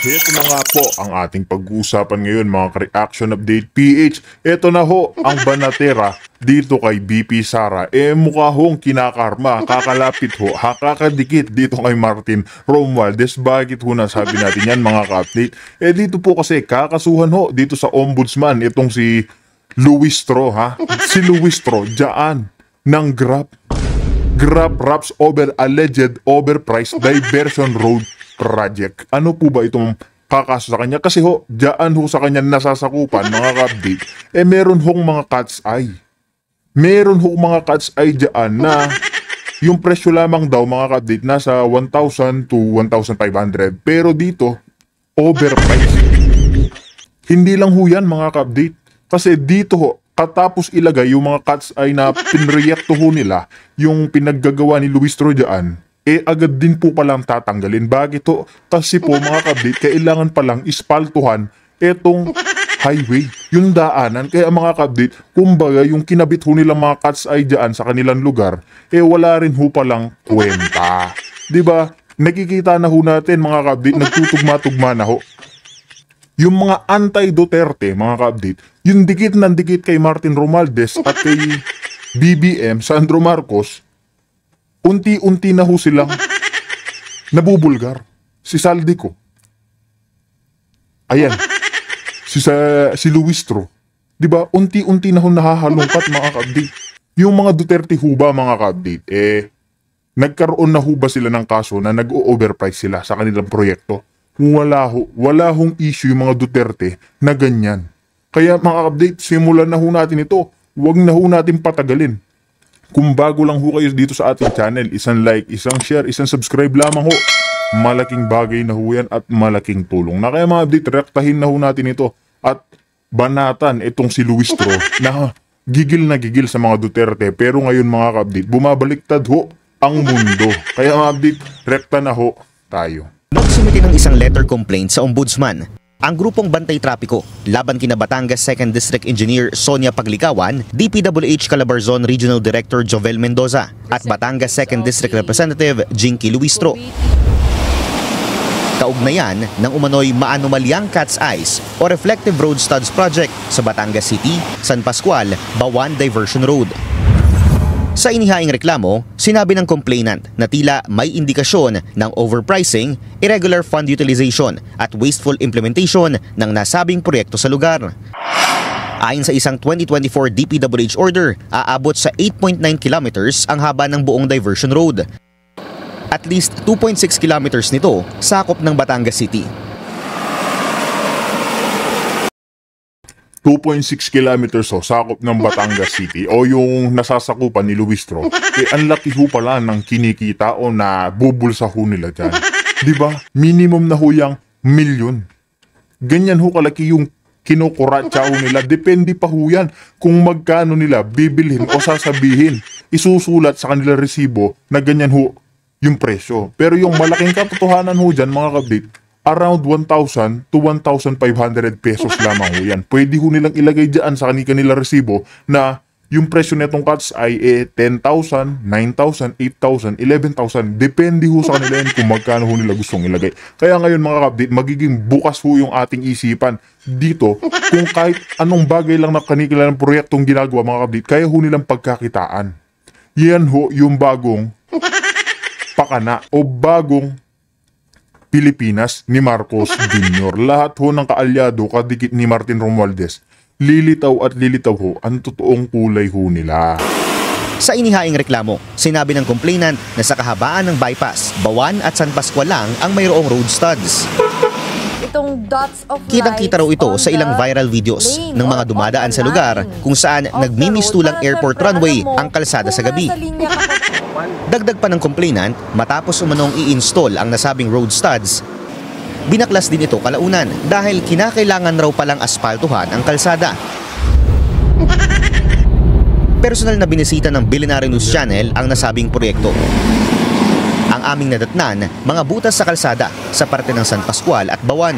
Ito na nga po ang ating pag-uusapan ngayon mga ka-reaction update PH. Ito na ho ang banatera dito kay BP Sara. Mukha hong kinakarma, kakalapit ho, kakadikit dito kay Martin Romualdez. Bakit ho nasabi natin yan mga ka-update? Dito po kasi kakasuhan ho dito sa ombudsman itong si Luistro ha. Si Luistro dyan ng Grab wraps over alleged overpriced diversion road project. Ano po ba itong kakaso sa kanya? Kasi ho, dyan ho sa kanya nasasakupan, mga ka-update, meron hong mga cat's eye. Meron hong mga cat's eye dyan na yung presyo lamang daw, mga ka-update, nasa 1,000 to 1,500. Pero dito, overpriced. Hindi lang ho yan, mga ka-update. Kasi dito ho, katapos ilagay yung mga cat's eye na pinreyekto ho nila, yung pinaggagawa ni Luistro dyan, agad din po palang tatanggalin. Bakit to? Kasi po mga ka-update, kailangan palang ispaltuhan etong highway, yung daanan. Kaya mga ka-update, kumbaga yung kinabit ho nilang mga cat's eye dyan sa kanilang lugar, wala rin ho palang kwenta. Diba? Nakikita na ho natin mga ka-update, nagtutugma-tugma na ho. Yung mga anti-Duterte, mga ka-update, yung dikit ng dikit kay Martin Romualdez at kay BBM, Sandro Marcos, unti-unti na ho silang nabubulgar. Si Saldico. Ayan. Si Luistro. Diba? Unti-unti na ho nahahalungkat mga ka-update. Yung mga Duterte ho ba mga ka-update, nagkaroon na ho ba sila ng kaso na nag-o-overprice sila sa kanilang proyekto? Wala hong issue yung mga Duterte na ganyan. Kaya mga ka-update, simulan na ho natin ito. Huwag na ho natin patagalin. Kung bago lang ho kayo dito sa ating channel, isang like, isang share, isang subscribe lamang ho. Malaking bagay na ho yan at malaking tulong. Na kaya mga update, rektahin na ho natin ito. At banatan itong si Luistro na gigil sa mga Duterte. Pero ngayon mga ka-update, bumabaliktad ho ang mundo. Kaya mga update, rekta na ho tayo. Nagsumiti ng isang letter complaint sa ombudsman ang grupong Bantay Trapiko laban kina Batangas 2nd District Engineer Sonia Paglikawan, DPWH Calabarzon Regional Director Jovel Mendoza at Batangas 2nd District Representative Jinky Luistro. Kaugnayan ng umano'y maanomalyang cat's eyes o reflective road studs project sa Batangas City, San Pascual, Bawan Diversion Road. Sa inihaing reklamo, sinabi ng complainant na tila may indikasyon ng overpricing, irregular fund utilization at wasteful implementation ng nasabing proyekto sa lugar. Ayon sa isang 2024 DPWH order, aabot sa 8.9 kilometers ang haba ng buong diversion road. At least 2.6 kilometers nito sakop ng Batangas City. 2.6 kilometers sakop ng Batangas City o yung nasasakupan ni Luistro, ang laki ho pala ng kinikita o na bubulsa ho nila dyan. Diba? Minimum na ho yung milyon. Ganyan ho kalaki yung kinukuratsa ho nila. Depende pa ho yan kung magkano nila bibilhin o sasabihin. Isusulat sa kanila resibo na ganyan ho yung presyo. Pero yung malaking katotohanan ho dyan mga kabit, around 1,000 to 1,500 pesos lamang ho yan. Pwede ho nilang ilagay dyan sa kanila resibo na yung presyo netong cat's eye 10,000, 9,000, 8,000, 11,000. Depende ho sa kanila yan kung magkano ho nila gustong ilagay. Kaya ngayon mga ka-update, magiging bukas ho yung ating isipan dito kung kahit anong bagay lang na kanila ng proyektong ginagawa mga ka-update, kaya ho nilang pagkakitaan. Yan ho yung bagong pakana o bagong Pilipinas ni Marcos Jr. Lahat ho ng kaalyado kadikit ni Martin Romualdez, lilitaw at lilitaw ho ang totoong kulay ho nila. Sa inihaing reklamo, sinabi ng complainant na sa kahabaan ng bypass, Bawan at San Pascual lang ang mayroong road studs. Kitang-kita raw ito sa ilang viral videos ng mga dumadaan sa lugar kung saan nagmimistulang airport runway ang kalsada sa gabi. Dagdag pa ng complainant, matapos umanong i-install ang nasabing road studs, binaklas din ito kalaunan dahil kinakailangan raw palang aspaltuhan ang kalsada. Personal na binisita ng Billionaire News Channel ang nasabing proyekto. Ang aming nadatnan, mga butas sa kalsada sa parte ng San Pascual at Bawan.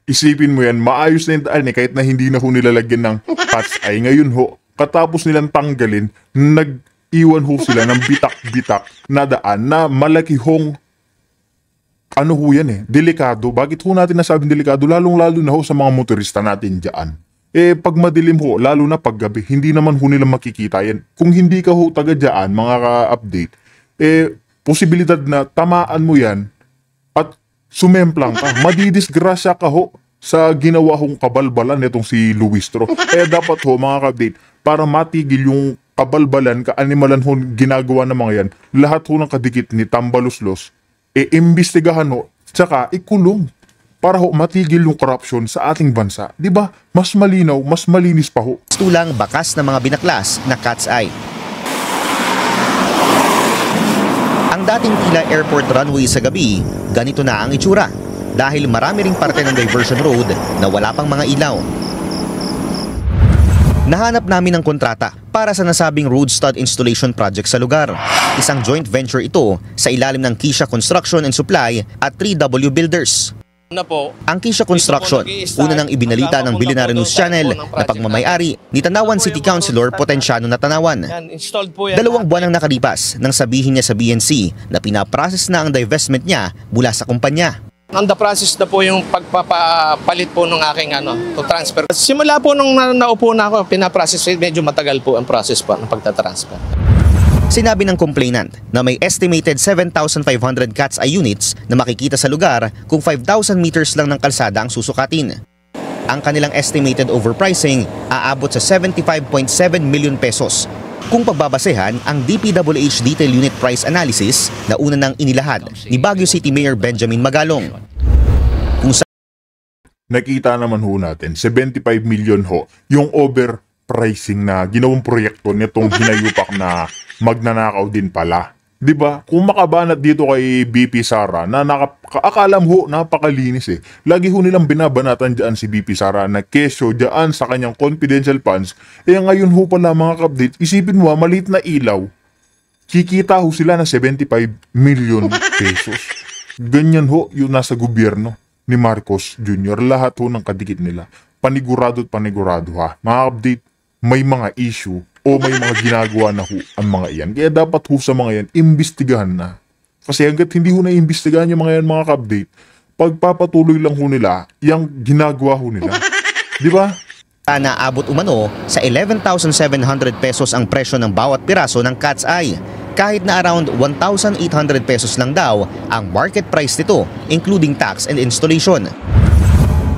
Isipin mo yan, maayos na yung daan kahit na hindi na ho nilalagyan ng cat's eye. Ngayon ho, katapos nilang tanggalin, nag-iwan ho sila ng bitak-bitak na daan na malaki hong ano ho yan delikado. Bakit ho natin nasabing delikado? Lalong-lalo na ho sa mga motorista natin dyan. Pag madilim ho, lalo na pag gabi, hindi naman ho nila makikita yan. Kung hindi ka ho taga dyan, mga ka-update, posibilidad na tamaan mo yan at sumemplang ka. Madidisgrasya ka ho sa ginawa hong kabalbalan nitong si Luistro. Kaya dapat ho, mga ka-update, para matigil yung kabalbalan, kaanimalan ho ginagawa ng mga yan, lahat ho ng kadikit ni Tambaluslos, imbestigahan ho, tsaka ikulong para ho matigil yung corruption sa ating bansa. Di ba? Mas malinaw, mas malinis pa ho. Tulang bakas ng mga binaklas na cat's eye. Ang dating tila airport runway sa gabi, ganito na ang itsura dahil marami ring parte ng diversion road na wala pang mga ilaw. Nahanap namin ng kontrata para sa nasabing road stud installation project sa lugar. Isang joint venture ito sa ilalim ng Kisha Construction and Supply at 3W Builders. Ang Kisha Construction, una nang ibinalita ng Billionaire News Channel na pagmamayari ni Tanawan City Councilor Potenciano na Tanawan. 2 buwan ang nakalipas nang sabihin niya sa BNC na pinaprocess na ang divestment niya mula sa kumpanya. On the process na po yung pagpapalit po ng aking to transfer. Simula po nung naupo na ako, pinaprocess, medyo matagal po ang process po ng pagtatransfer. Sinabi ng complainant na may estimated 7,500 cat's eye units na makikita sa lugar kung 5,000 meters lang ng kalsada ang susukatin. Ang kanilang estimated overpricing aabot sa 75.7 million pesos. Kung pagbabasehan ang DPWH Detail Unit Price Analysis na una nang inilahad ni Baguio City Mayor Benjamin Magalong. Nakita naman ho natin, 75 million ho, yung overpricing na ginawang proyekto nitong hinayupak na magnanakaw din pala. 'Di ba? Kung makabanat dito kay BP Sara na akala mo napakalinis Lagi ho nilang binabanatan diyan si BP Sara na kesyo diyan sa kanyang confidential funds. Ngayon ho pala mga kapdate, isipin mo maliit na ilaw. Kikita ho sila ng 75 million pesos. Ganyan ho yung nasa gobyerno ni Marcos Jr. Lahat ho ng kadikit nila. Panigurado at panigurado ha. Mga kapdate, may mga issue o may mga ginagawa na ho ang mga iyan. Kaya dapat ho sa mga yan, imbestigahan na. Kasi hanggat hindi ho na-imbestigahan yung mga yan, mga ka-update, pagpapatuloy lang ho nila, yung ginagawa ho nila. Di ba? Naabot umano sa 11,700 pesos ang presyo ng bawat piraso ng cat's eye. Kahit na around 1,800 pesos lang daw ang market price nito, including tax and installation.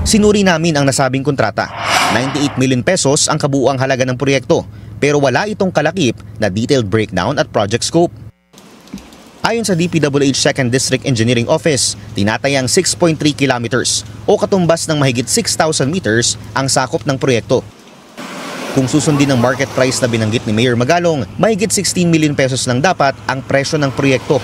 Sinuri namin ang nasabing kontrata. 98 million pesos ang kabuuang halaga ng proyekto, pero wala itong kalakip na detailed breakdown at project scope. Ayon sa DPWH 2nd District Engineering Office, tinatayang 6.3 kilometers o katumbas ng mahigit 6,000 meters ang sakop ng proyekto. Kung susundin ang market price na binanggit ni Mayor Magalong, mahigit 16 million pesos lang dapat ang presyo ng proyekto.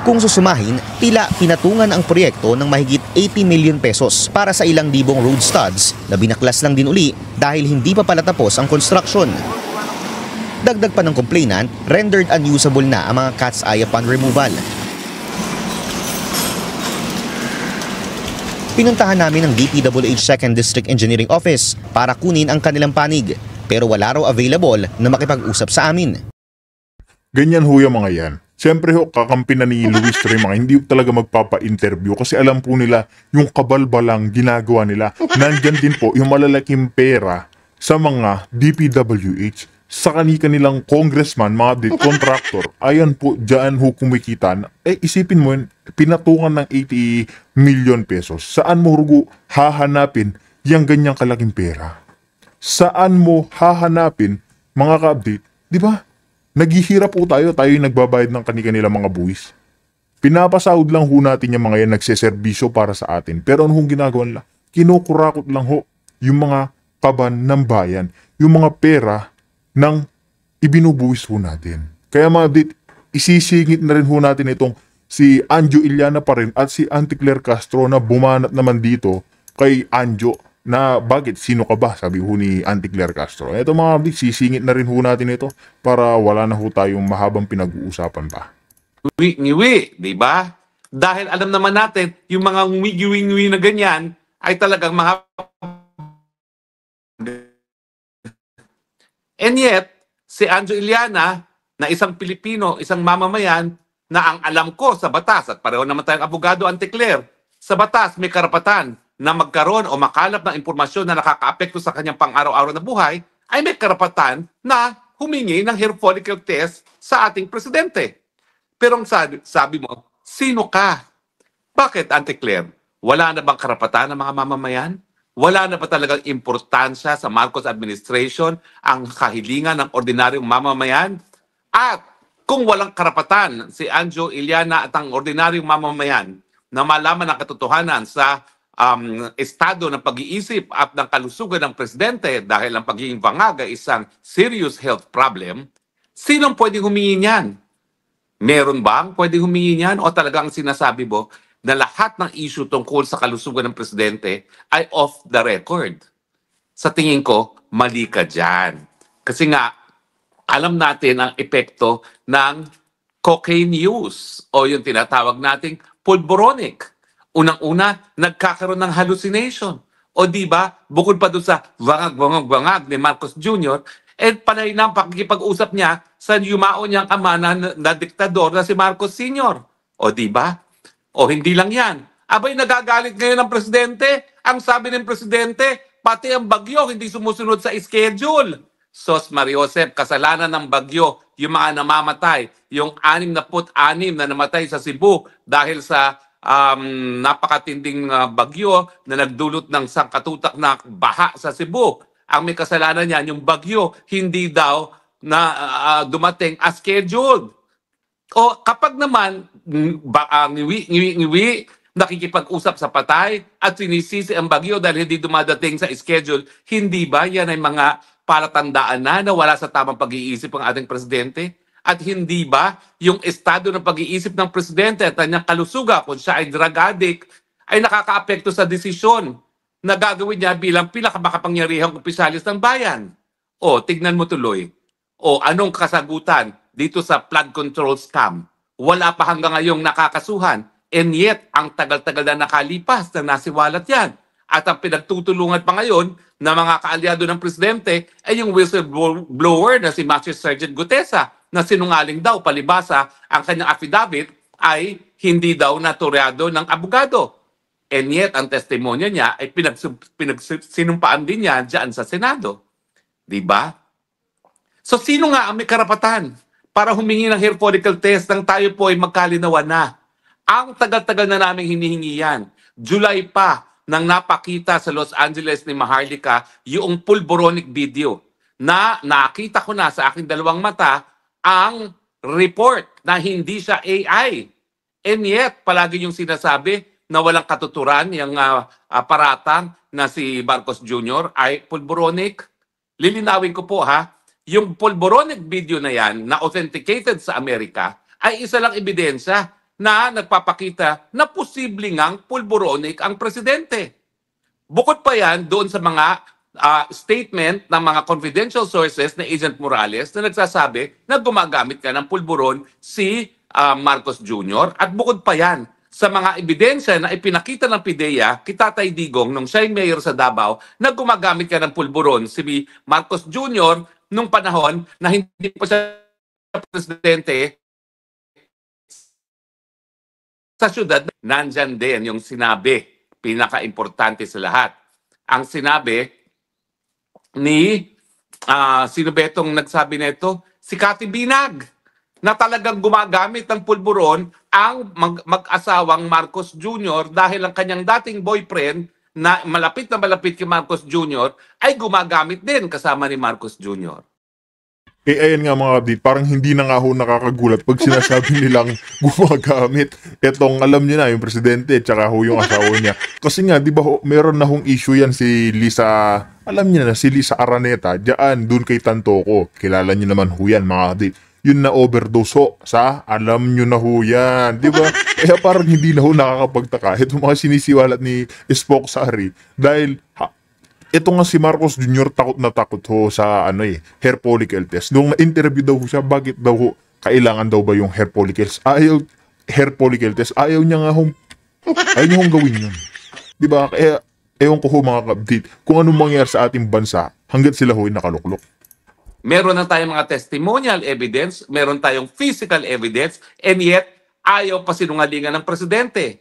Kung susumahin, tila pinatungan ang proyekto ng mahigit 80 million pesos para sa ilang libong road studs na binaklas lang din uli dahil hindi pa pala tapos ang construction. Dagdag pa ng complainant, rendered unusable na ang mga cat's eye upon removal. Pinuntahan namin ang DPWH 2nd District Engineering Office para kunin ang kanilang panig, pero wala raw available na makipag-usap sa amin. Ganyan ho yung mga yan. Siyempre ho, kakampi na ni Luis Tremang, hindi talaga magpapa-interview kasi alam po nila yung kabalbalang ginagawa nila. Nandyan din po yung malalaking pera sa mga DPWH, sa kanilang congressman, mga contractor. Ayan po, dyan ho kumikita. Isipin mo yun, pinatungan ng 80 million pesos. Saan mo rugo hahanapin yung ganyang kalaking pera? Saan mo hahanapin, mga ka-update? Di ba? Naghihirap po tayo yung nagbabayad ng kanilang mga buwis. Pinapasahod lang ho natin yung mga yan, nagseserbisyo para sa atin. Pero ano hong ginagawa nila? Kinukurakot lang ho yung mga kaban ng bayan, yung mga pera ng ibinubuwis ho natin. Kaya mga update, isisingit na rin ho natin itong si Anjo Iliana pa rin at si Auntie Claire Castro na bumanat naman dito kay Anjo na bakit, sino ka ba? Sabi ho ni Auntie Claire Castro. Ito mga update, sisingit na rin ho natin ito para wala na ho tayong mahabang pinag-uusapan pa. Ngiwi, di ba? Dahil alam naman natin, yung mga ngiwi-ngiwi na ganyan ay talagang mga... And yet, si Anjo Iliana, na isang Pilipino, isang mamamayan, na ang alam ko sa batas, at pareho naman tayong abogado, Auntie Claire, sa batas may karapatan na magkaroon o makalap ng impormasyon na nakakaapekto sa kanyang pang-araw-araw na buhay, ay may karapatan na humingi ng hair follicle test sa ating presidente. Pero ang sabi mo, sino ka? Bakit, Auntie Claire? Wala na bang karapatan ng mga mamamayan? Wala na ba talagang importansya sa Marcos administration ang kahilingan ng ordinaryong mamamayan? At kung walang karapatan si Anjo Iliana at ang ordinaryong mamamayan na malaman ang katotohanan sa estado ng pag-iisip at ng kalusugan ng presidente dahil ang pagiging bangag ay isang serious health problem, sinong pwedeng humingi niyan? Meron bang pwedeng humingi niyan o talagang sinasabi mo na lahat ng issue tungkol sa kalusugan ng presidente ay off the record? Sa tingin ko, mali ka dyan. Kasi nga, alam natin ang epekto ng cocaine use o yung tinatawag nating pulboronic. Unang-una, nagkakaroon ng hallucination. O di ba, bukod pa doon sa bangag-bangag-bangag ni Marcos Jr., panay na ang pakikipag-usap niya sa yumao niyang ama na diktador na si Marcos Sr. O di ba? O hindi lang yan. Abay, nagagalit ngayon ang presidente. Ang sabi ng presidente, pati ang bagyo hindi sumusunod sa schedule. Sos Mariosep, kasalanan ng bagyo, yung mga namamatay, yung 66 na namatay sa Cebu dahil sa napakatinding bagyo na nagdulot ng sangkatutak na baha sa Cebu. Ang may kasalanan niyan, yung bagyo, hindi daw na dumating as scheduled. O kapag naman, ngiwi, nakikipag-usap sa patay at sinisisi ang bagyo dahil hindi dumadating sa schedule, hindi ba yan ay mga palatandaan na wala sa tamang pag-iisip ang ating presidente? At hindi ba yung estado ng pag-iisip ng presidente at kanyang kalusuga kung siya ay drug addict ay nakakaapekto sa desisyon na gagawin niya bilang pinakamakapangyarihang opisyalis ng bayan? O, tignan mo tuloy. O, anong kasagutan dito sa flood control scam? Wala pa hanggang ngayong nakakasuhan. And yet, ang tagal-tagal na nakalipas na nasiwalat yan. At ang pinagtutulungan pa ngayon na mga kaalyado ng presidente ay yung whistleblower na si Master Sergeant Gutesa na sinungaling daw palibasa ang kanyang affidavit ay hindi daw naturyado ng abogado. And yet, ang testimonya niya ay sinumpaan din niya dyan sa Senado. Diba? So, sino nga ang may karapatan para humingi ng hair follicle test nang tayo po ay magkalinawan na? Ang tagal-tagal na namin hinihingi yan. July pa nang napakita sa Los Angeles ni Maharlika yung pulboronic video na nakita ko na sa aking dalawang mata ang report na hindi siya AI. And yet, palagi yung sinasabi na walang katuturan yung paratang na si Marcos Jr. ay pulboronic. Lilinawin ko po ha, yung pulboronic video na yan na authenticated sa Amerika ay isa lang ebidensya na nagpapakita na posibleng ngang pulboronic ang presidente. Bukod pa yan doon sa mga statement ng mga confidential sources na Agent Morales na nagsasabi na gumagamit ka ng pulburon si Marcos Jr. At bukod pa yan sa mga ebidensya na ipinakita ng PIDEA, Tatay Digong, nung siya'y mayor sa Davao, na gumagamit ka ng pulburon si Marcos Jr. nung panahon na hindi pa siya presidente sa syudad. Nandyan din yung sinabi, pinaka-importante sa lahat. Ang sinabi ni, sino ba itong nagsabi na ito? Si Cathy Binag, na talagang gumagamit ng pulburon ang mag-asawang Marcos Jr. dahil ang kanyang dating boyfriend na malapit kay Marcos Jr. ay gumagamit din kasama ni Marcos Jr. Ayan nga mga update, parang hindi na nga ho nakakagulat pag sinasabi nilang gumagamit. Etong alam niyo na, yung presidente, tsaka ho yung asawa niya. Kasi nga, di ba ho, meron na hong issue yan si Lisa, alam niyo na, si Lisa Araneta, dyan, dun kay Tantoco. Kilala niyo naman ho yan mga update. Yun na overdose ho, alam niyo na ho yan, di ba? Kaya parang hindi na ho nakakapagtaka. Itong mga sinisiwalat ni Spock Sari, dahil ito nga si Marcos Jr. takot na takot ho sa hair follicle test. Nung na-interview daw siya, bakit daw ho, kailangan daw ba yung hair follicles? Hair follicle test, ayaw niya nga hong gawin yun. Diba? Kaya, ewan ko ho mga ka-update, kung anong mangyayari sa ating bansa, hanggat sila ho'y nakaluklok. Meron na tayong mga testimonial evidence, meron tayong physical evidence, and yet, ayaw pa sinungalingan ng presidente.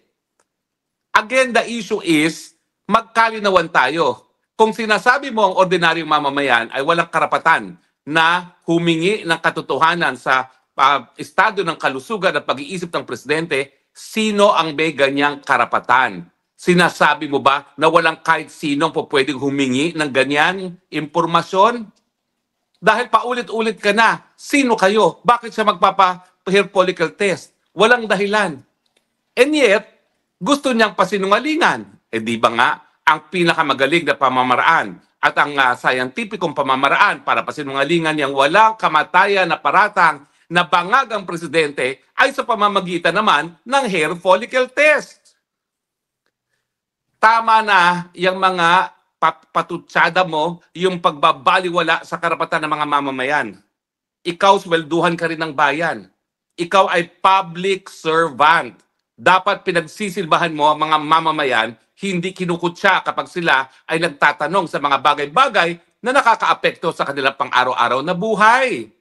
Again, the issue is, magkalinawan tayo. Kung sinasabi mo ang ordinaryong mamamayan ay walang karapatan na humingi ng katotohanan sa estado ng kalusugan at pag-iisip ng presidente, sino ang may ganyang karapatan? Sinasabi mo ba na walang kahit sinong po pwedeng humingi ng ganyang impormasyon? Dahil paulit-ulit ka na, sino kayo? Bakit siya magpapa-hair follicle test? Walang dahilan. And yet, gusto niyang pasinungalingan. Eh di ba nga, ang pinakamagaling na pamamaraan at ang scientificong pamamaraan para pasinungalingan niyang walang kamatayan na paratang na bangag ang presidente ay sa pamamagitan naman ng hair follicle test. Tama na yung mga patutsada mo, yung pagbabaliwala sa karapatan ng mga mamamayan. Ikaw, swelduhan ka rin ng bayan. Ikaw ay public servant. Dapat pinagsisilbahan mo ang mga mamamayan, hindi kinukutya kapag sila ay nagtatanong sa mga bagay-bagay na nakakaapekto sa kanilang pang-araw-araw na buhay.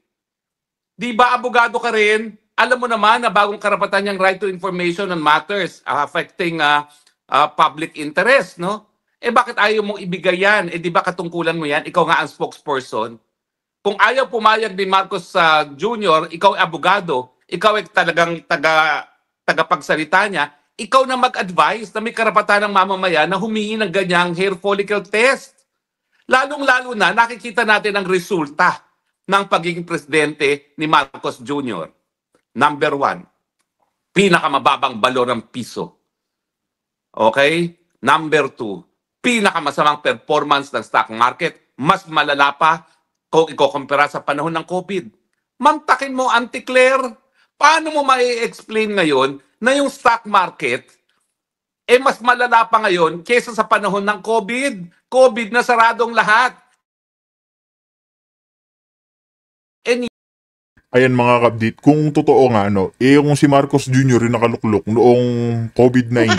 Di ba, abogado ka rin? Alam mo naman na bagong karapatan niyang right to information on matters affecting public interest, no? Eh bakit ayaw mong ibigay yan? Eh di ba katungkulan mo yan? Ikaw nga ang spokesperson. Kung ayaw pumayag ni Marcos Jr., ikaw ay abogado, ikaw ay talagang tagapagsalita niya, ikaw na mag-advise na may karapatan ng mamamayan na humingi ng ganyang hair follicle test. Lalong-lalo na nakikita natin ang resulta ng pagiging presidente ni Marcos Jr. Number 1, pinakamababang balor ng piso. Okay? Number 2, pinakamasamang performance ng stock market, mas malala pa kung ikukumpara sa panahon ng COVID. Mantakin mo, Auntie Claire, paano mo mai-explain ngayon na yung stock market mas malala pa ngayon kaysa sa panahon ng COVID? COVID na saradong lahat. Ayan mga kabdit, kung totoo nga kung si Marcos Jr. yung nakaluklok noong COVID-19,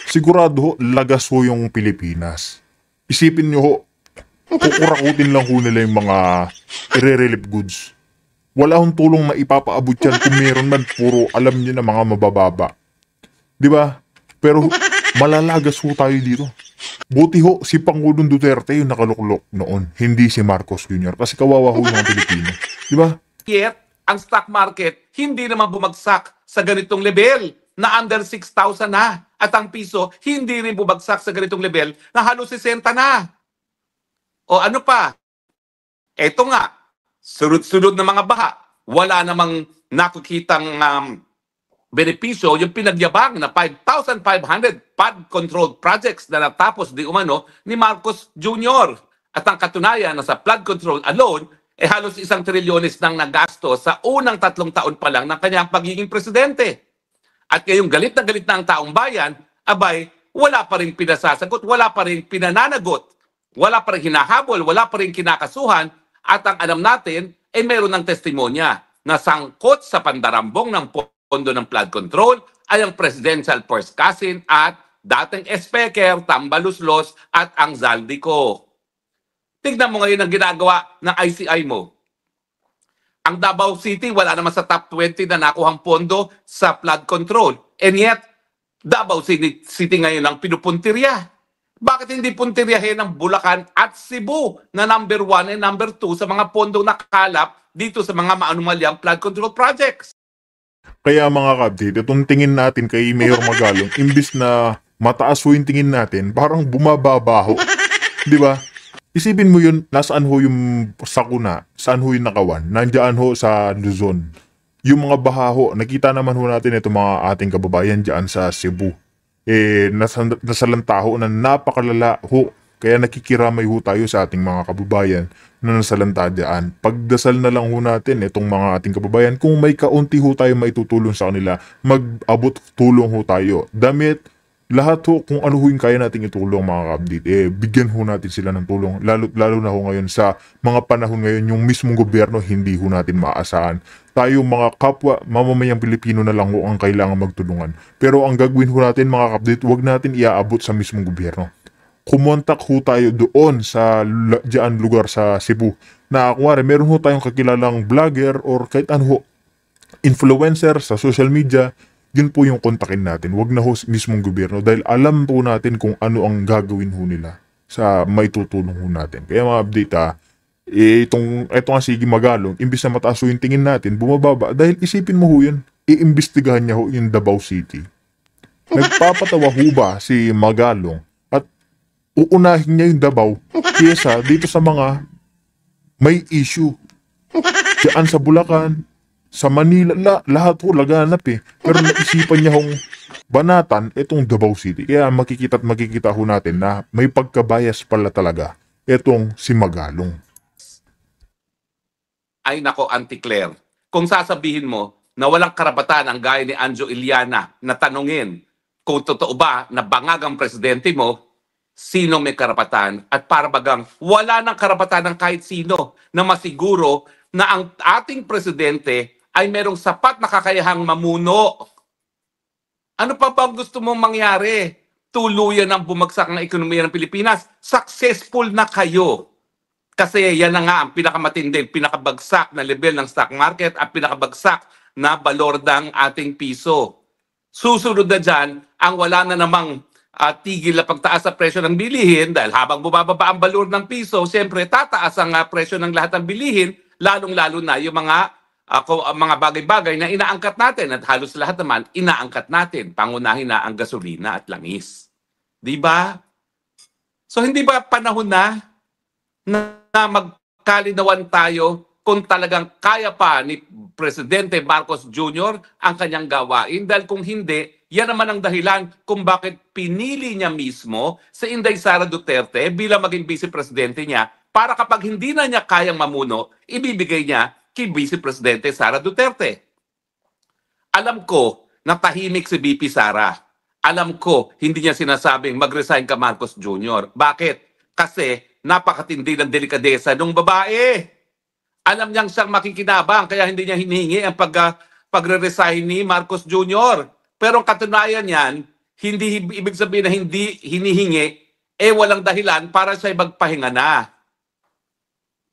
sigurado lagas ho yung Pilipinas. Isipin nyo ho, kukurakutin lang ho nila yung mga irre-relief goods. Wala hong tulong na ipapaabot yan kung meron man, puro alam nyo na mga mabababa. Di ba? Pero malalagas ho tayo dito. Buti ho, si Pangulong Duterte yung nakaluklok noon, hindi si Marcos Jr. Kasi kawawa ho yung mga Pilipino. Di ba? Yet, ang stock market hindi naman bumagsak sa ganitong level na under 6,000 na. At ang piso hindi rin bumagsak sa ganitong level na halos 60 na. O ano pa? Eto nga, sunod-sunod na mga baha. Wala namang nakikitang benepisyo yung pinagyabang na 5,500 flood-controlled projects na natapos di umano ni Marcos Jr. At ang katunayan na sa flood control alone, halos 1 trilyones nang nagasto sa unang 3 taon pa lang ng kanyang pagiging presidente. At ngayong galit na ang taong bayan, abay, wala pa rin pinasasagot, wala pa rin pinananagot, wala pa rin hinahabol, wala pa rin kinakasuhan, at ang alam natin, meron ng testimonya na sangkot sa pandarambong ng pondo ng flood control ay ang presidential first cousin at dating speaker, Tambaluslos at ang Zaldico. Tignan mo ngayon ang ginagawa ng ICI mo. Ang Davao City, wala naman sa top 20 na nakuhang pondo sa flood control. And yet, Davao City ngayon ang pinupuntirya. Bakit hindi puntiryahin ng Bulacan at Cebu na number 1 and number 2 sa mga pondong nakalap dito sa mga maanumalyang flood control projects? Kaya mga kabdit, itong tingin natin kay Mayor Magalong, imbis na mataas ho yung tingin natin, parang bumababaho. Di ba? Isipin mo yun, nasaan ho yung sakuna, saan ho yung nakawan, nandiyan ho sa Luzon. Yung mga baha ho, nakita naman ho natin ito mga ating kababayan dyan sa Cebu. Nasalanta ho na napakalala ho, kaya nakikiramay ho tayo sa ating mga kababayan na nasalanta dyan. Pagdasal na lang ho natin itong mga ating kababayan, kung may kaunti ho tayo maitutulong sa kanila, mag-abot tulong ho tayo. Damit, lahat ho, kung ano ho yung kaya nating itulong mga kabdit, bigyan ho natin sila ng tulong. Lalo na ho ngayon sa mga panahon ngayon, yung mismong gobyerno hindi ho natin maasahan. Tayo mga kapwa, mamamayang Pilipino na lang ho ang kailangan magtulungan. Pero ang gagawin ho natin mga kabdit, huwag natin iaabot sa mismong gobyerno. Kumontak ho tayo doon sa dyan lugar sa Cebu. Na kuwari, meron ho tayong kakilalang vlogger or kahit ano ho, influencer sa social media, yun po yung kontakin natin. Wag na ho mismong gobyerno dahil alam po natin kung ano ang gagawin ho nila sa maitutulong ho natin. Kaya mga update itong nga sige Magalong, imbis na mataas ho yung tingin natin, bumababa dahil isipin mo ho yun, iimbestigahan niya ho yung Davao City. Nagpapatawa ho ba si Magalong at uunahin niya yung Davao kesa dito sa mga may issue. Diyan sa Bulacan, sa Manila, lahat ho laganap Pero naisipan niya hong banatan itong Davao City. Kaya makikita ho natin na may pagkabayas pala talaga itong si Magalong. Ay nako, Auntie Claire, kung sasabihin mo na walang karapatan ang gaya ni Anjo Iliana na tanungin kung totoo ba na bangag ang presidente mo, sino may karapatan? At para bagang wala ng karapatan ng kahit sino na masiguro na ang ating presidente ay merong sapat na kakayahang mamuno. Ano pa ba gusto mong mangyari? Tuluyan ang bumagsak ng ekonomiya ng Pilipinas. Successful na kayo. Kasi yan na nga ang pinakamatindi, pinakabagsak na level ng stock market at pinakabagsak na balor ng ating piso. Susunod na dyan, ang wala na namang tigil na pagtaas sa presyo ng bilihin dahil habang bumababa ang balor ng piso, siyempre tataas ang presyo ng lahat ng bilihin, lalong-lalo na yung mga bagay-bagay na inaangkat natin at halos lahat naman inaangkat natin. Pangunahin na ang gasolina at langis. Di ba? So hindi ba panahon na magkalinawan tayo kung talagang kaya pa ni Presidente Marcos Jr. ang kanyang gawain? Dahil kung hindi, yan naman ang dahilan kung bakit pinili niya mismo si Inday Sara Duterte bilang maging vice-presidente niya para kapag hindi na niya kayang mamuno, ibibigay niya kay Vice-Presidente Sara Duterte. Alam ko na tahimik si VP Sara. Alam ko hindi niya sinasabing mag-resign ka Marcos Jr. Bakit? Kasi napakatindi ng delikadesa ng babae. Alam niyang siyang makikinabang kaya hindi niya hinihingi ang pagre-resign ni Marcos Jr. Pero ang katunayan niyan, hindi ibig sabihin na hindi hinihingi, walang dahilan para siya magpahinga na.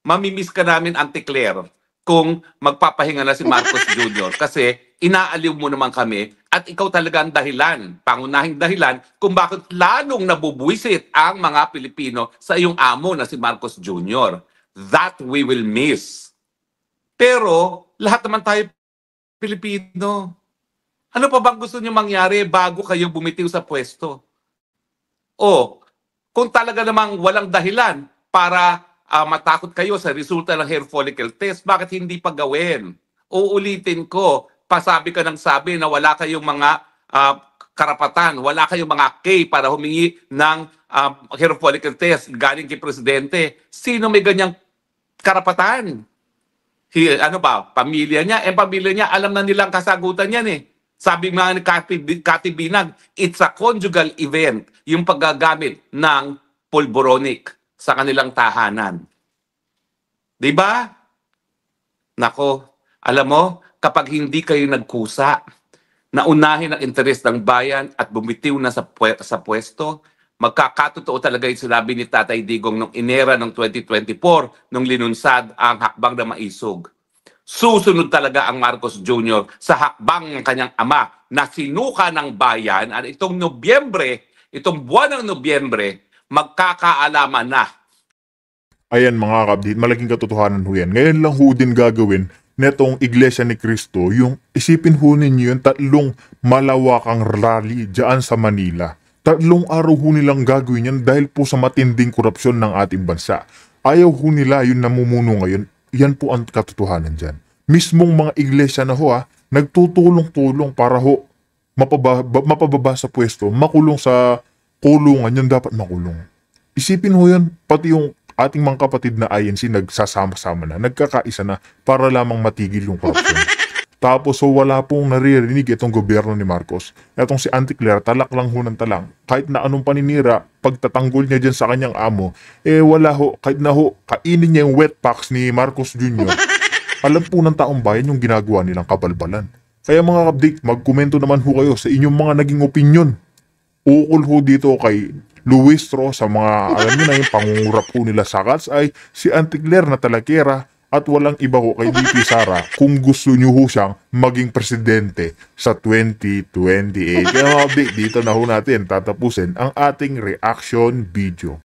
Mamimiss ka namin, Auntie Claire, kung magpapahinga na si Marcos Jr. Kasi inaaliw mo naman kami at ikaw talaga ang dahilan, pangunahing dahilan kung bakit lalong nabubuisit ang mga Pilipino sa iyong amo na si Marcos Jr. That we will miss. Pero lahat naman tayo Pilipino. Ano pa bang gusto niyo mangyari bago kayo bumitiw sa pwesto? O, kung talaga namang walang dahilan para matakot kayo sa resulta ng hair follicle test, bakit hindi pa gawin? Uulitin ko, pasabi ka ng sabi na wala kayong mga karapatan, wala kayong mga K para humingi ng hair follicle test galing kay Presidente. Sino may ganyang karapatan? Ano ba? Pamilya niya? Pamilya niya, alam na nilang kasagutan yan Sabi nga ni Cathy Binag, it's a conjugal event, yung paggagamit ng pulboronic sa kanilang tahanan. Diba? Nako, alam mo, kapag hindi kayo nagkusa, naunahin ang interes ng bayan at bumitiw na sa pwesto, magkakatotoo talaga yung sinabi ni Tatay Digong nung inera ng 2024 nung linunsad ang hakbang na maisog. Susunod talaga ang Marcos Jr. sa hakbang ng kanyang ama na sinuka ng bayan at itong buwan ng Nobyembre, magkakaalaman na. Ayan mga ka-update, malaking katotohanan ho yan. Ngayon lang ho din gagawin netong Iglesia ni Cristo, yung isipin ho ninyo yung 3 malawakang rally dyan sa Manila. 3 araw ho nilang gagawin yan dahil po sa matinding korupsyon ng ating bansa. Ayaw ho nila yung namumuno ngayon. Yan po ang katotohanan dyan. Mismong mga iglesia na ho nagtutulong-tulong para ho mapababa sa pwesto, makulong sa kulungan, yun dapat makulong. Isipin ho yan, pati yung ating mga kapatid na INC nagsasama-sama na, nagkakaisa na para lamang matigil yung korupsyon. Tapos wala pong naririnig itong gobyerno ni Marcos. Itong si Auntie Claire, talak lang ho ng talang. Kahit na anong paninira, pagtatanggol niya dyan sa kanyang amo, wala ho, kahit na ho, kainin niya yung wet packs ni Marcos Jr., alam po ng taong bayan yung ginagawa nilang kabalbalan. Kaya mga update, magkomento naman ho kayo sa inyong mga naging opinion. Ukol ho dito kay Luis Tro sa mga, alam niyo na yung pangungurap ho nila sa Cat's Eye, si Auntie Claire na talakera, At walang iba ho kay VP Sara kung gusto nyo ho siyang maging presidente sa 2028. Kaya mga update, dito na ho natin tatapusin ang ating reaction video.